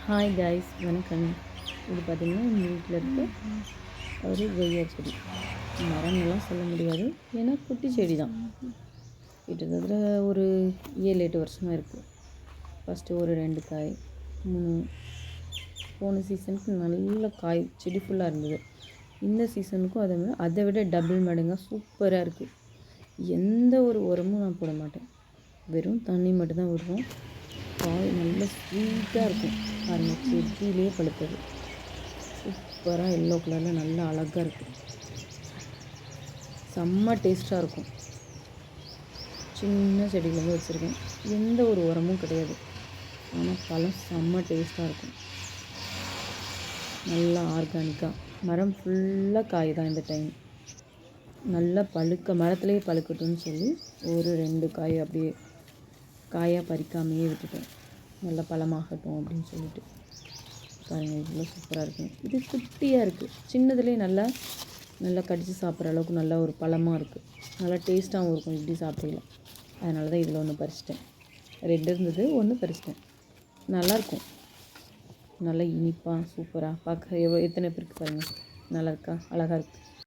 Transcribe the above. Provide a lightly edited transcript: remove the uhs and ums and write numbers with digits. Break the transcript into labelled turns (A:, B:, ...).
A: Hi guys, வணக்கம். இது பார்த்திங்கன்னா எங்கள் வீட்டில் இருக்க ஒரு கொய்யா செடி. மரம்லாம் சொல்ல முடியாது, ஏன்னா குட்டி செடி தான். கிட்டத்தட்ட ஒரு 7-8 வருஷமாக இருக்குது. ஃபஸ்ட்டு ஒரு 2 காய், 3. போன சீசனுக்கு நல்ல காய் செடி ஃபுல்லாக இருந்தது. இந்த சீசனுக்கும் அதை விட டபுள் மடங்காக சூப்பராக இருக்குது. எந்த ஒரு உரமும் நான் போட மாட்டேன், வெறும் தண்ணி மட்டும்தான் விடுறோம். காய் நல்ல ஸ்வீட்டாக இருக்கும். பாருங்கள், செடியிலே பழுத்தது. சூப்பராக எல்லோ கலரில் நல்லா அழகாக இருக்குது. செம்ம டேஸ்ட்டாக இருக்கும். சின்ன செடியிலேருந்து வச்சுருக்கேன், எந்த ஒரு உரமும் கிடையாது. ஆனால் பழம் செம்ம டேஸ்ட்டாக இருக்கும். நல்லா ஆர்கானிக்காக. மரம் ஃபுல்லாக காய் தான் இந்த டைம். நல்லா மரத்துலேயே பழுக்கட்டும்னு சொல்லி ஒரு 2 காய் அப்படியே காயாக பறிக்காமையே விட்டுட்டேன். நல்லா பழமாகட்டும் அப்படின்னு சொல்லிட்டு. பாருங்கள், இவ்வளோ சூப்பராக இருக்கும். இது குட்டியாக இருக்குது, சின்னதுலேயே நல்லா கடித்து சாப்பிட்ற அளவுக்கு நல்ல ஒரு பழமாக இருக்குது. நல்லா டேஸ்ட்டாகவும் இருக்கும் இப்படி சாப்பிடல. அதனால தான் இதில் ஒன்று பறிச்சிட்டேன். 2 இருந்தது, 1 பறிச்சிட்டேன். நல்லாயிருக்கும், நல்லா இனிப்பாக சூப்பராக பார்க்க எத்தனை பேருக்கு பாருங்கள். நல்லா இருக்கா, அழகாக இருக்குது.